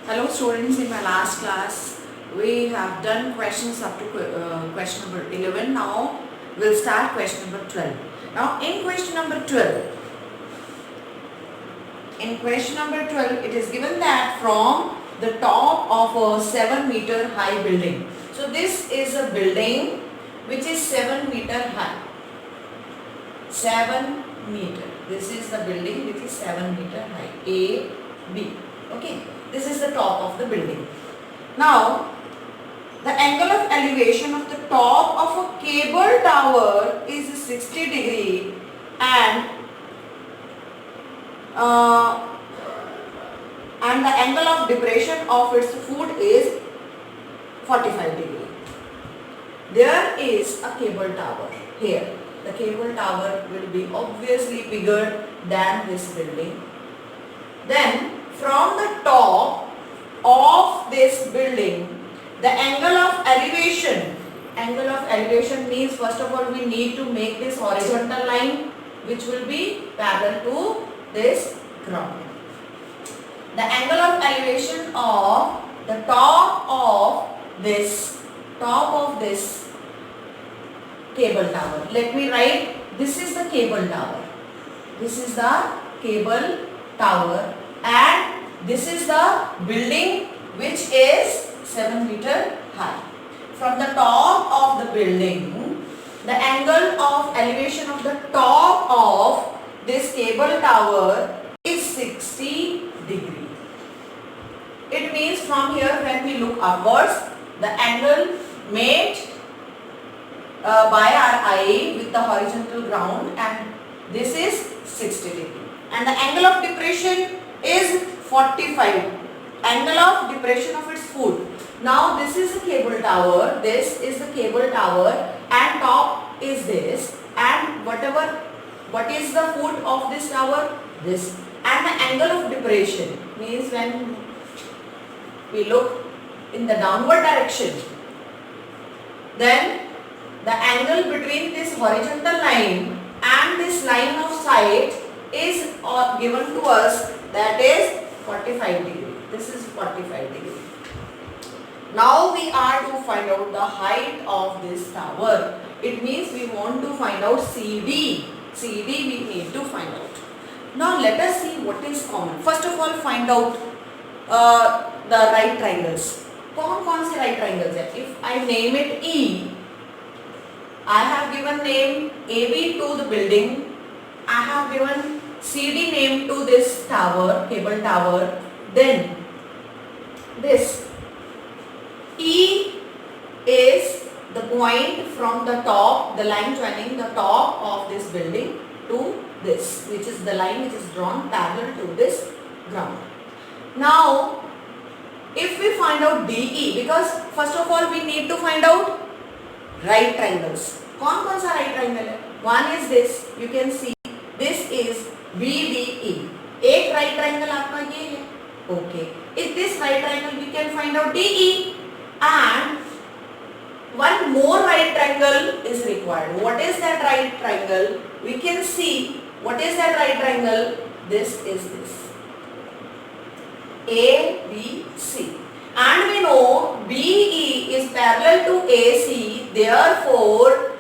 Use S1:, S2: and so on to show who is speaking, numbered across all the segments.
S1: Hello students, in my last class we have done questions up to question number 11. Now we'll start question number 12. Now in question number 12, it is given that from the top of a 7-meter high building. So this is a building which is 7 meter high. 7 meter. This is the building which is 7 meter high. A, B. Okay. This is the top of the building. Now, the angle of elevation of the top of a cable tower is 60 degree and the angle of depression of its foot is 45 degree. There is a cable tower here. The cable tower will be obviously bigger than this building. Then from the top of this building, the angle of elevation means first of all we need to make this horizontal line which will be parallel to this ground. The angle of elevation of the top of this cable tower. Let me write, this is the cable tower. This is the cable tower and this is the building which is 7 meter high. From the top of the building, the angle of elevation of the top of this cable tower is 60 degree. It means from here when we look upwards, the angle made by our eye with the horizontal ground, and this is 60 degree. And the angle of depression is 45. Angle of depression of its foot. Now this is the cable tower, this is the cable tower and top is this, and what is the foot of this tower? This. And the angle of depression means when we look in the downward direction, then the angle between this horizontal line and this line of sight is given to us, that is 45 degree. This is 45 degree. Now we are to find out the height of this tower. It means we want to find out CD. CD we need to find out. Now let us see what is common. First of all, find out the right triangles. कौन से right triangles है? If I name it E, I have given name AB to the building. I have given CD name to this tower, cable tower. Then this E is the point from the top, the line joining the top of this building to this, which is the line which is drawn parallel to this ground. Now, if we find out DE, because first of all we need to find out right triangles. कौन सा right triangle है? One is this, you can see this is BDE. एक right triangle आपका ये है. Okay. If this right triangle we can find out DE, and one more right triangle is required. What is that right triangle? We can see what is that right triangle. This is this. ABC. And we know BE is parallel to AC, therefore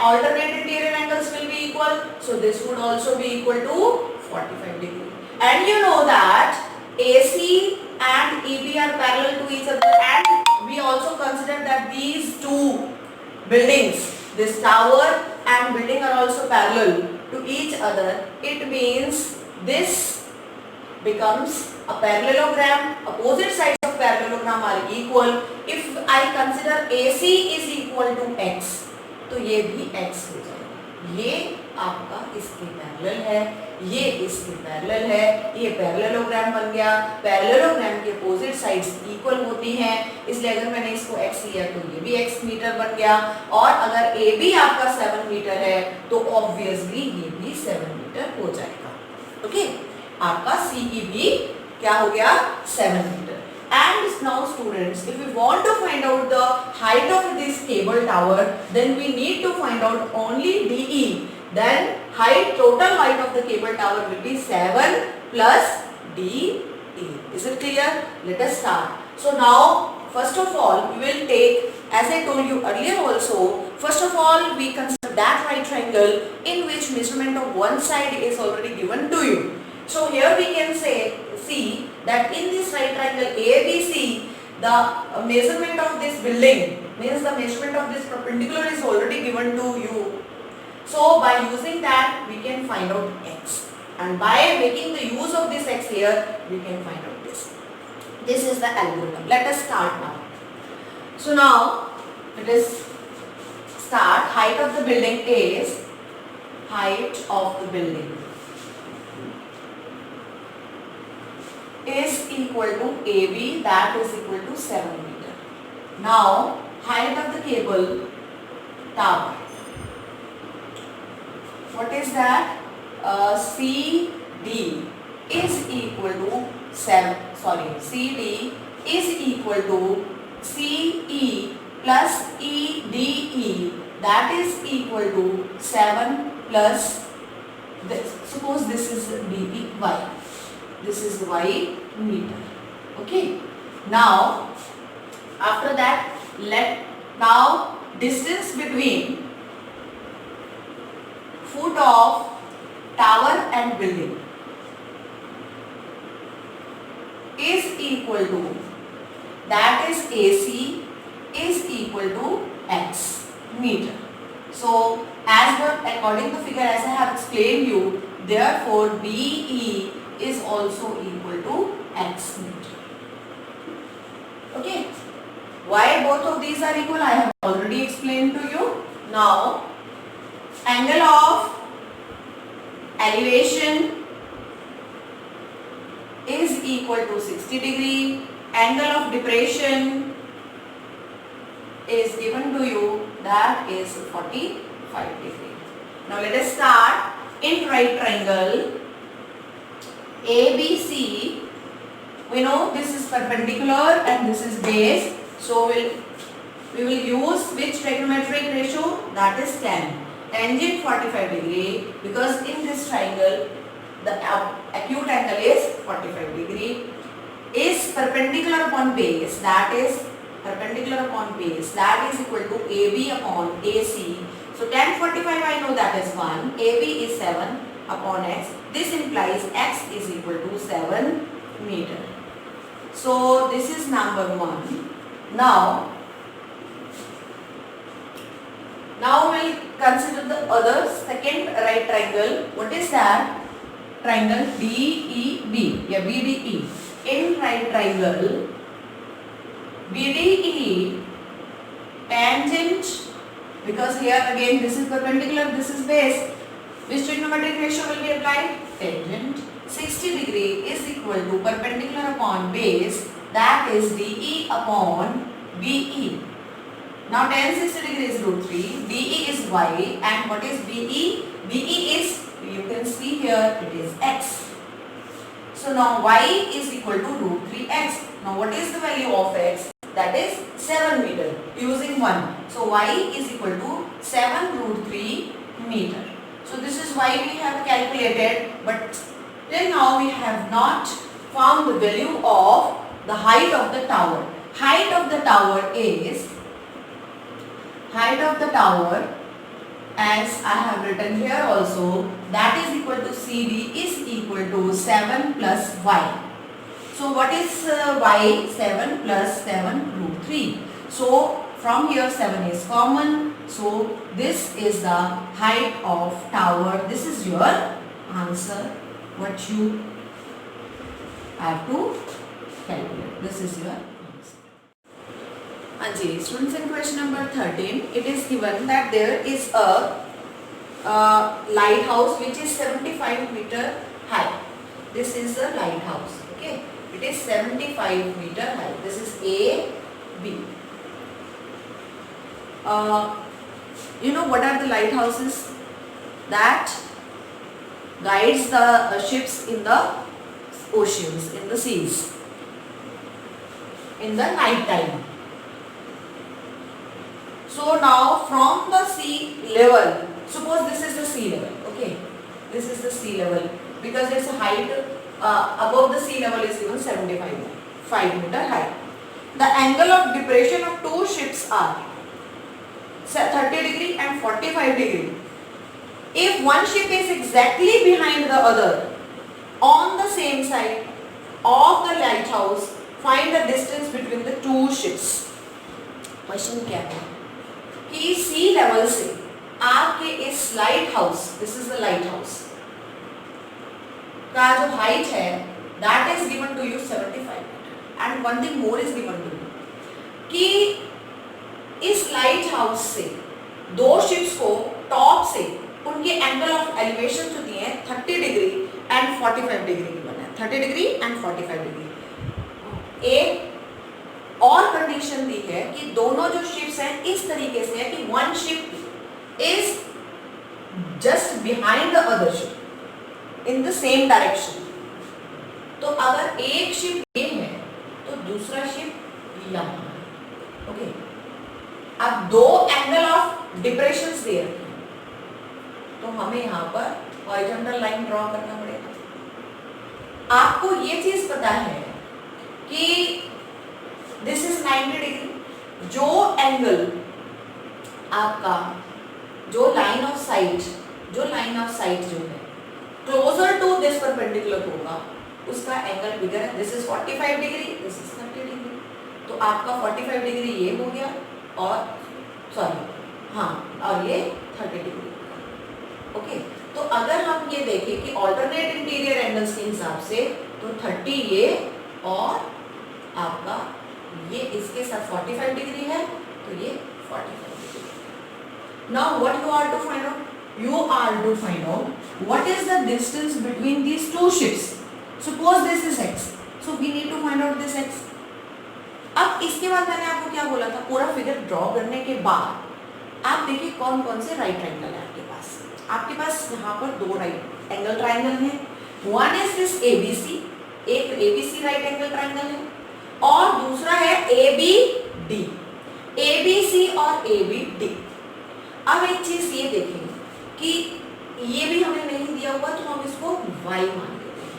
S1: alternate interior angles will be equal. So this would also be equal to 45 degree. And you know that AC and EB are parallel to each other, and we also consider that these two buildings, this tower and building, are also parallel to each other. It means this becomes a parallelogram. Opposite sides of parallelogram are equal. If I consider AC is equal to X, तो ये भी x हो जाएगा. ये आपका इसके parallel है, ये इसके पैरेलल है, ये पैरेललोग्राम बन गया. पैरेललोग्राम के अपोजिट साइड्स इक्वल होती हैं, इसलिए अगर मैंने इसको x लिया तो ये भी x मीटर बन गया. और अगर AB आपका 7 मीटर है तो ऑब्वियसली ये भी 7 मीटर हो जाएगा. ओके, आपका CEB क्या हो गया? 7 metre. And now students, if we want to find out the height of this cable tower, then we need to find out only DE. Then total height of the cable tower will be 7 plus DE. A. Is it clear? Let us start. So now, first of all, we will take, as I told you earlier also, first of all, we consider that right triangle in which measurement of one side is already given to you. So here we can see that in this right triangle ABC, the measurement of this building, means the measurement of this perpendicular is already given to you. So by using that, we can find out x. And by making the use of this x here, we can find out this. This is the algorithm. Let us start now. So now, let us start. Height of the building is, height of the building is equal to AB, that is equal to 7 meter. Now, height of the cable tower. What is that? CD is equal to CD is equal to CE plus EDE, that is equal to 7 plus this. Suppose this is DE, Y. This is Y meter. Okay. Now, after that, now distance between foot of tower and building is equal to, that is AC is equal to x meter. So as according to figure as I have explained you, therefore BE is also equal to x meter. Okay. Why both of these are equal, I have already explained to you. Now, angle of elevation is equal to 60 degree. Angle of depression is given to you, that is 45 degree. Now let us start. In right triangle ABC, we know this is perpendicular and this is base. So we will use which trigonometric ratio? That is tan. Tangent 45 degree, because in this triangle the acute angle is 45 degree, is perpendicular upon base, that is perpendicular upon base, that is equal to AB upon AC. So tan 45 I know that is 1, AB is 7 upon x. This implies x is equal to 7 meter. So this is number 1. Now we'll consider the other second right triangle. What is that? Triangle DEB, yeah, BDE. In right triangle BDE, tangent, because here again this is perpendicular, this is base. Which trigonometric ratio will be applied? Tangent 60 degree is equal to perpendicular upon base, that is DE upon BE. Now tan 60 degree is root 3, DE is y, and what is BE? BE is, you can see here, it is x. So now y is equal to root 3x. Now what is the value of x? That is 7 meter, using 1. So y is equal to 7 root 3 meter. So this is why we have calculated, but till now we have not found the value of the height of the tower. Height of the tower is, as I have written here also, that is equal to CD is equal to 7 plus y. So what is y? 7 plus 7 root 3. So from here 7 is common. So this is the height of tower. This is your answer, what you have to calculate. This is your answer. Anji, students, in question number 13, it is given that there is a lighthouse which is 75 meter high. This is the lighthouse. Okay, it is 75 meter high. This is A, B. You know what are the lighthouses? That guides the ships in the oceans, in the seas, in the night time. So now from the sea level, suppose this is the sea level, okay, this is the sea level, because its height above the sea level is given 75 meter high. The angle of depression of two ships are 30 degree and 45 degree. If one ship is exactly behind the other on the same side of the lighthouse, find the distance between the two ships. Question क्या है कि sea level से आपके इस lighthouse, this is the lighthouse का जो height है that is given to you 75 and one thing more is given to you कि इस लाइट हाउस से दो शिप्स को टॉप से उनके एंगल ऑफ एलिवेशन जो दिए हैं 30 डिग्री एंड 45 डिग्री गिवन है, 30 डिग्री एंड 45 डिग्री। एक और कंडीशन दी है कि दोनों जो शिप्स हैं इस तरीके से है कि one ship is just behind the other ship in the same direction. तो अगर एक शिप ये है तो दूसरा शिप यहाँ है। ओके, अब दो एंगल ऑफ डिप्रेशन दे रखे हैं तो हमें यहाँ पर हॉरिजॉन्टल लाइन ड्रॉ करना पड़ेगा। आपको ये चीज पता है कि दिस इज 90 डिग्री। जो एंगल आपका जो लाइन ऑफ साइट जो है क्लोजर टू दिस परपेंडिकुलर होगा उसका एंगल बिगर है। This is 45 degree, this is 30 degree. तो आपका 45 डिग्री ये हो गया और और ये 30 डिग्री। ओके, तो अगर हम ये देखें कि ऑल्टरनेट इंटीरियर एंगल्स के हिसाब से तो 30 ये और आपका ये इसके साथ 45 डिग्री है तो ये 45 डिग्री। Now what you are to find out? You are to find out what is the distance between these two ships. Suppose this is x, so we need to find out this x. अब इसके बाद मैंने आपको क्या बोला था, पूरा figure draw करने के बाद आप देखिए कौन कौन से राइट ट्राइंगल है आपके पास यहाँ पर दो राइट एंगल ट्राइंगल है। वन इज दिस ABC, एक ABC राइट एंगल ट्राइंगल है और दूसरा है ABD, ABC और ABD। अब एक चीज ये देखेंगे कि ये भी हमें नहीं दिया हुआ तो हम इसको y मान लेते हैं,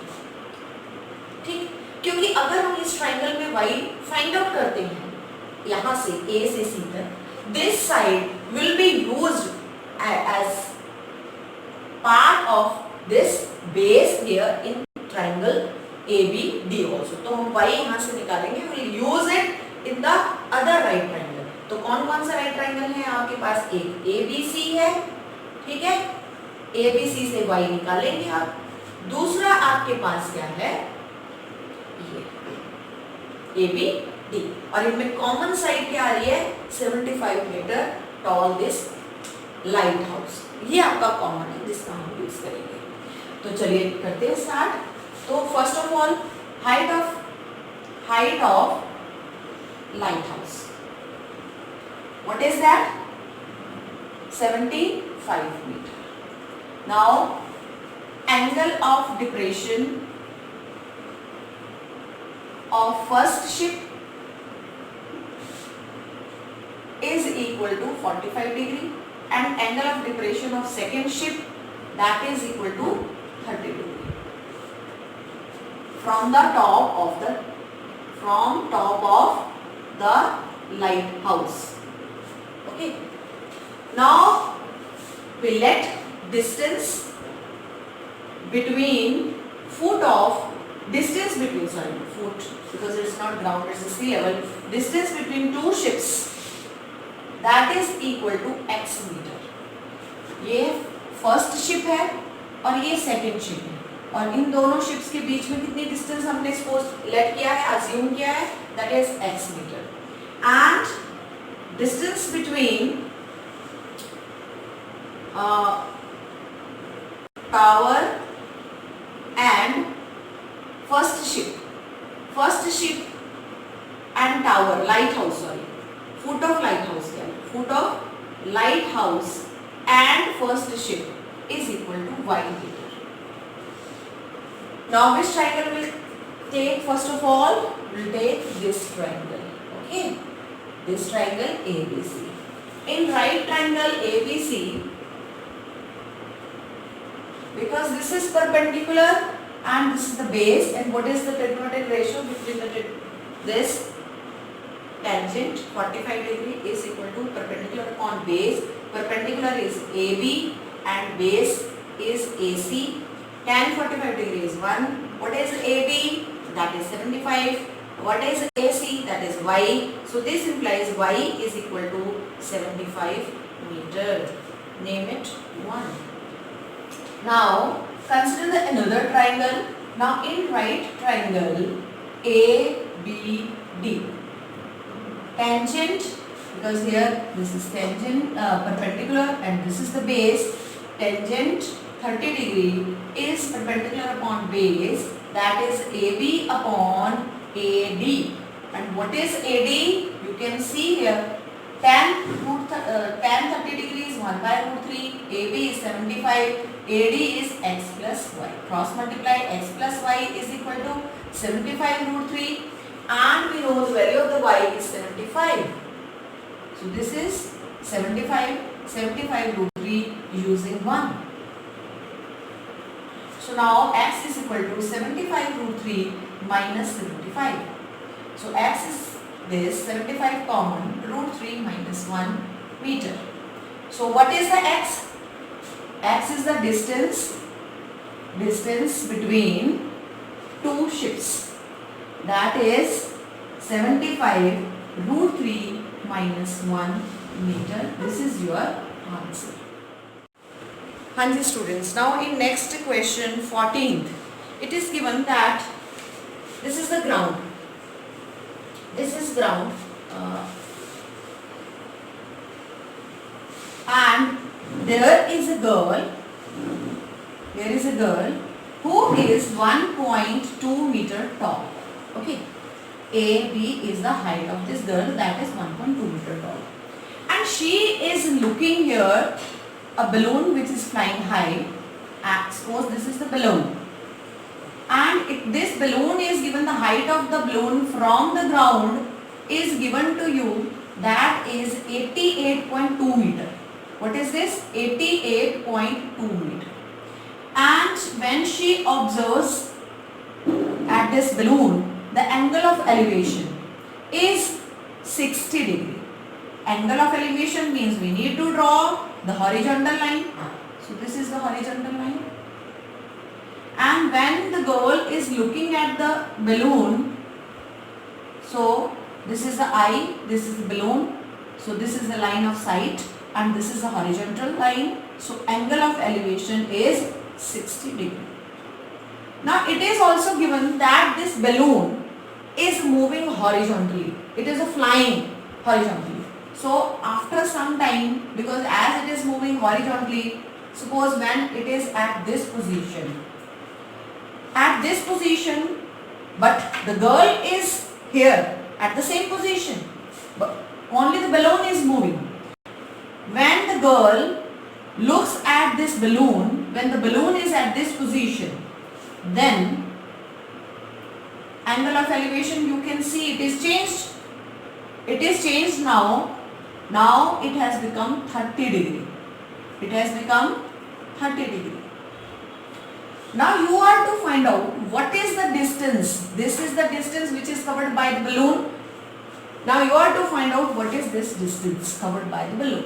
S1: ठीक, क्योंकि अगर हम इस ट्राइंगल में y फाइंड आउट करते हैं यहाँ से A से C तक, this side will be used as part of this base here in triangle ABD also। तो हम y यहाँ से निकालेंगे, will use it in the other right triangle. तो कौन कौन सा राइट ट्राइंगल है आपके पास? एक ABC है, ठीक है, ABC से y निकालेंगे आप। दूसरा आपके पास क्या है? ये ABD, और इनमें कॉमन साइड क्या आ रही है? 75 metre tall this lighthouse. ये आपका कॉमन है जिसका हम यूज करेंगे। तो चलिए करते हैं स्टार्ट। तो first of all height of light house, what is that? 75 meter. Now angle of depression of first ship is equal to 45 degree and angle of depression of second ship that is equal to 30 degree from top of the lighthouse. Okay, now we let distance between foot because it's not ground, it's the sea level. Distance between two ships that is equal to x meter. ये first ship है और ये second ship है, और इन दोनों ships के बीच में कितनी डिस्टेंस हमने सपोज लेट किया है, अज्यूम किया है, that is x metre. And distance between tower and first ship and tower, lighthouse, foot of lighthouse and first ship is equal to y meter. Now which triangle will take? First of all we'll take this triangle, okay, this triangle ABC. In right triangle ABC, because this is perpendicular and this is the base. And what is the trigonometric ratio between this tangent 45 degree is equal to perpendicular upon base. Perpendicular is AB and base is AC. Tan 45 degree is 1. What is AB? That is 75. What is AC? That is Y. So this implies Y is equal to 75 meter. Name it 1. Now consider another triangle. Now in right triangle ABD, tangent, because here this is tangent perpendicular and this is the base. Tangent 30 degree is perpendicular upon base, that is AB upon AD. And what is AD? You can see here tan 30 degree is 1 by root 3, AB is 75, AD is x plus y. Cross multiply x plus y is equal to 75 root 3, and we know the value of the y is 75. So this is 75 root 3 using 1. So now x is equal to 75 root 3 minus 75. So x is this 75 common, root 3 minus 1 meter. So what is the x? X is the distance between two ships. That is 75 root 3 minus 1 meter. This is your answer. Hanji students, now in next question 14th, it is given that this is the ground. This is ground and there is a girl who is 1.2 meter tall. Okay, AB is the height of this girl, that is 1.2 meter tall, and she is looking here a balloon which is flying high. Suppose this is the balloon, and this balloon is given, the height of the balloon from the ground is given to you, that is 88.2 meter. What is this? 88.2 meter. And when she observes at this balloon, the angle of elevation is 60 degree. Angle of elevation means we need to draw the horizontal line. So this is the horizontal line. And when the girl is looking at the balloon, so this is the eye, this is the balloon, so this is the line of sight, and this is the horizontal line. So angle of elevation is 60 degree. Now it is also given that this balloon is moving horizontally. It is a flying horizontally. So after some time, because as it is moving horizontally, suppose when it is at this position, but the girl is here at the same position, but only the balloon is moving. When the girl looks at this balloon, when the balloon is at this position, then angle of elevation, you can see it is changed. It is changed now. Now it has become 30 degree. It has become 30 degree. Now you are to find out what is the distance. This is the distance which is covered by the balloon. Now you are to find out what is this distance covered by the balloon.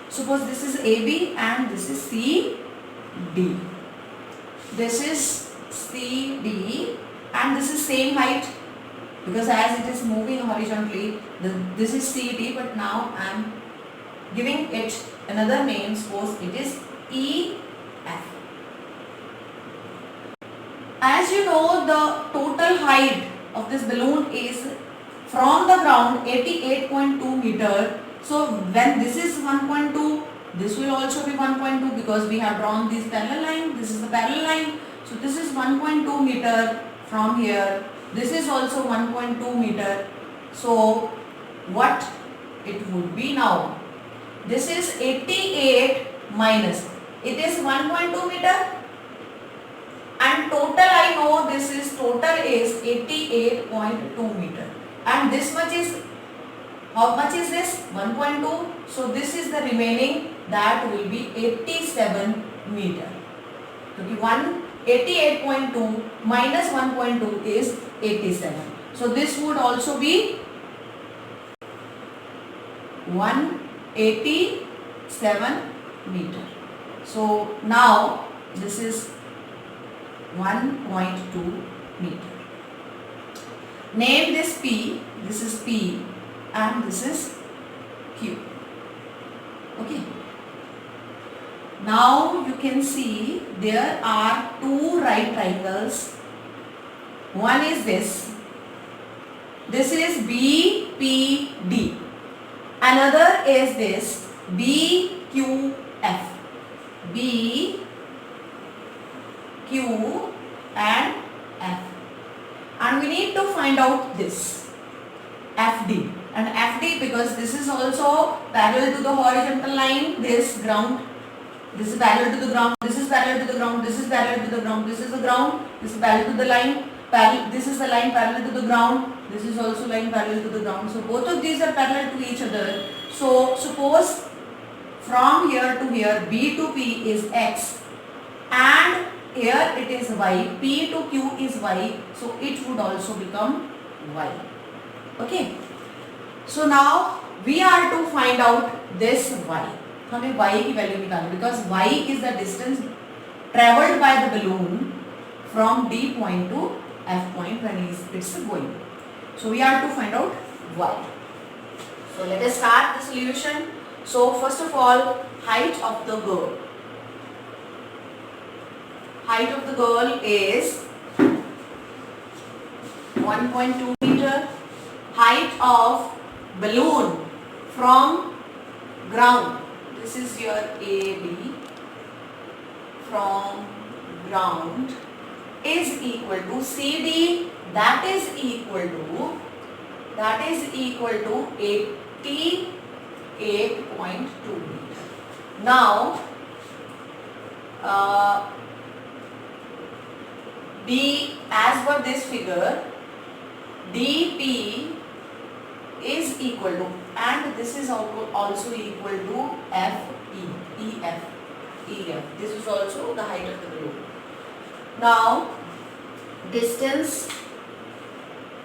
S1: Suppose this is AB and this is CD. This is CD and this is same height, because as it is moving horizontally, this is CD, but now I am giving it another name. Suppose it is EF. As you know, the total height of this balloon is from the ground 88.2 meter. So when this is 1.2, this will also be 1.2, because we have drawn this parallel line. This is the parallel line. So this is 1.2 meter from here. This is also 1.2 meter. So what it would be now? This is 88 minus. It is 1.2 meter. And total, I know this is total is 88.2 meter. And this much is, how much is this? 1.2. So this is the remaining, that will be 87 meter. Okay, 1 88.2 minus 1.2 is 87. So this would also be 187 meter. So now this is 1.2 meter. Name this P, this is P and this is Q. Okay. Now you can see there are two right triangles. One is this. This is BPD. Another is this BQF. B, Q and F. And we need to find out this FD. And FD, because this is also parallel to the horizontal line, this ground. This is parallel to the ground, this is parallel to the ground, this is parallel to the ground, this is the ground, this is parallel to the line, this is the line parallel to the ground, this is also line parallel to the ground. So both of these are parallel to each other. So suppose from here to here B to P is X and here it is Y, P to Q is Y, so it would also become Y. Okay. So now we are to find out this Y. हमें y की value निकालनी, because y is the distance travelled by the balloon from D point to F point when it's going. So we have to find out y. So let us start the solution. So first of all, height of the girl. Height of the girl is 1.2 meter. Height of balloon from ground. This is your AB from ground is equal to CD, that is equal to 88.2 meter. Now D, as per this figure, DP is equal to, and this is also equal to EF. This is also the height of the balloon. Now distance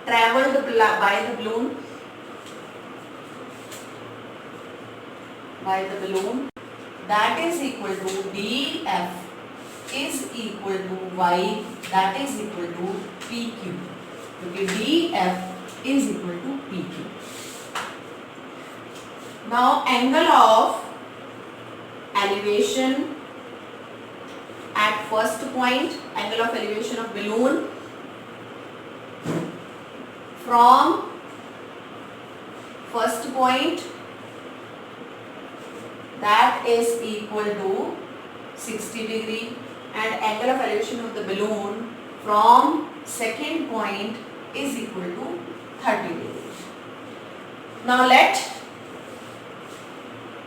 S1: traveled by the balloon that is equal to DF is equal to Y, that is equal to PQ. Okay, DF is equal to PQ. Now angle of elevation at first point, angle of elevation of balloon from first point, that is equal to 60 degree, and angle of elevation of the balloon from second point is equal to 30 degree. Now let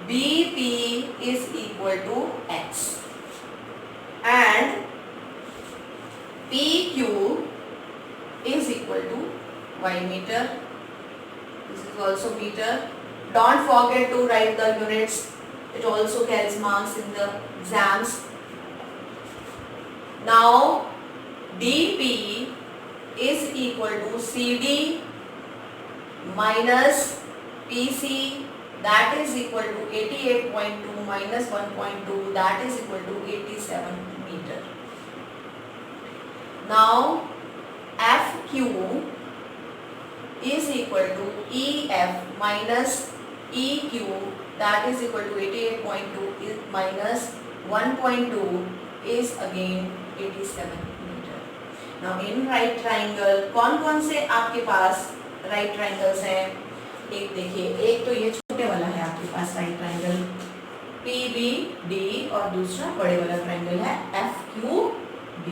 S1: BP is equal to X and PQ is equal to Y meter. This is also meter. Don't forget to write the units. It also carries marks in the exams. Now DP is equal to CD minus PC, that is equal to 88.2 minus 1.2, that is equal to 87 meter. Now FQ is equal to EF minus EQ, that is equal to 88.2 minus 1.2 is again 87 meter. Now in right triangle कौन कौन से आपके पास right triangles हैं? एक देखिए, एक तो ये छोटे वाला है आपके पास right triangle PBD और दूसरा बड़े वाला triangle है FQB.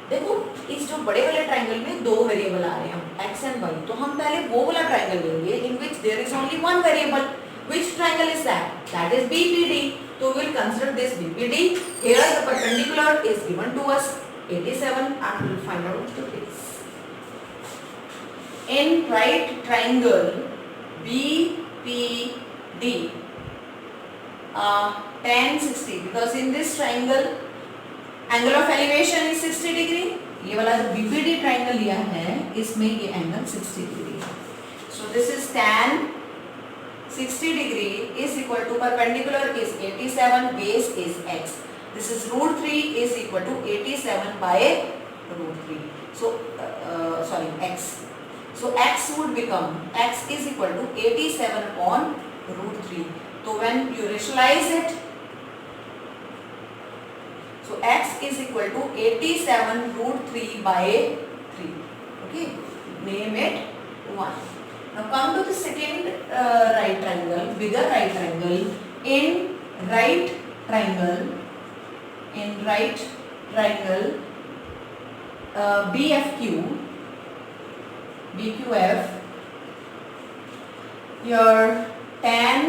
S1: देखो इस जो बड़े वाले ट्राइंगल में दो वेरिएबल आ रहे हैं x एंड y, तो हम पहले वो वाला ट्राइंगल लेंगे in which there is only one variable. Which triangle is that? That is BPD. So we will consider this BPD. Here the perpendicular is given to us 87 and we will find out the base. In right triangle BPD, tan 60, because in this triangle angle of elevation is 60 degree. ये वाला जो BPD triangle लिया है इसमें ये angle 60 degree है. So this is tan 60 degree is equal to perpendicular is 87, base is x. This is √3 is equal to 87 by √3. So sorry x. So x would become x is equal to 87 upon √3. So when you rationalize it, so x is equal to 87 √3 by 3. Okay, name it 1. Now come to the second right triangle, bigger right triangle. In right triangle BQF, your tan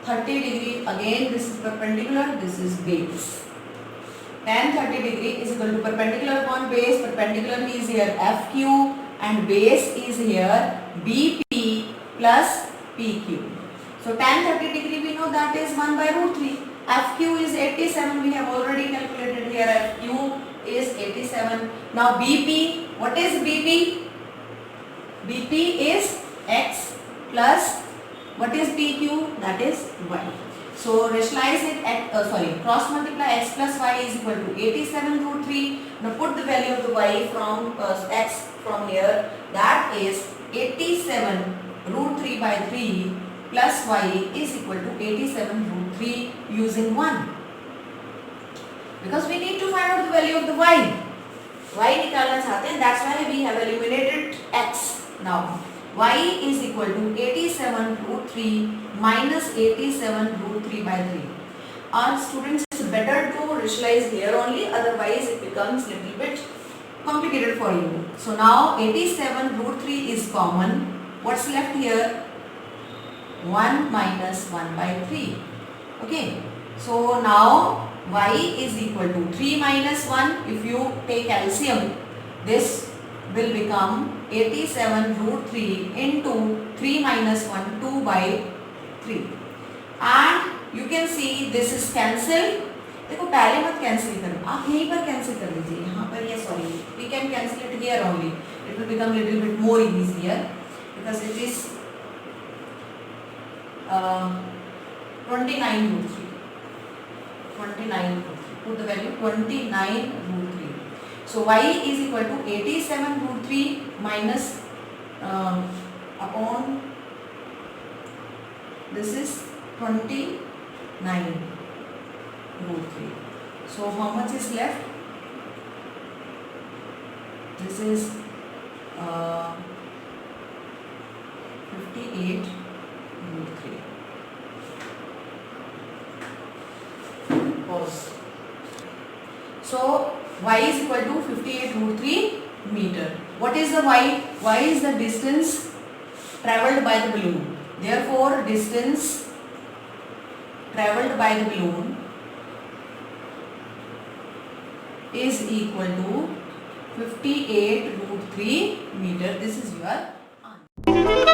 S1: 30 degree, again this is perpendicular, this is base. Tan 30 degree is equal to perpendicular upon base. Perpendicular is here FQ and base is here BP plus PQ. So tan 30 degree we know that is 1 by √3. FQ is 87, we have already calculated here. FQ is 87. Now BP, what is BP? BP is x plus what is PQ? That is y. So rationalize it at cross multiply x plus y is equal to 87 √3. Now put the value of the y from x from here. That is 87 √3 by 3 plus y is equal to 87 √3 using 1. Because we need to find out the value of the y. Y निकालना चाहते हैं. That's why we have eliminated x. Now y is equal to 87 √3 minus 87 √3 by 3. Our students, it's better to rationalize here only, otherwise it becomes little bit complicated for you. So now 87 √3 is common. What's left here? 1 minus 1 by 3. Okay. So now y is equal to 3 minus 1. If you take LCM, this will become 87 √3 into 3 minus 1, 2 by 3. And you can see this is cancelled. देखो पहले मत cancel करो, आप यहीं पर cancel कर लीजिए. यहाँ पर ये sorry, we can cancel it here only. It will become little bit more easier because it is 29 √3. 29 √3. Put the value 29 √3. So y is equal to 87 √3 minus upon this is 29 √3. So how much is left? This is 58 √3. Pause. So y is equal to 58 √3 meter. What is the y? Y is the distance travelled by the balloon. Therefore, distance travelled by the balloon is equal to 58 √3 meter. This is your answer.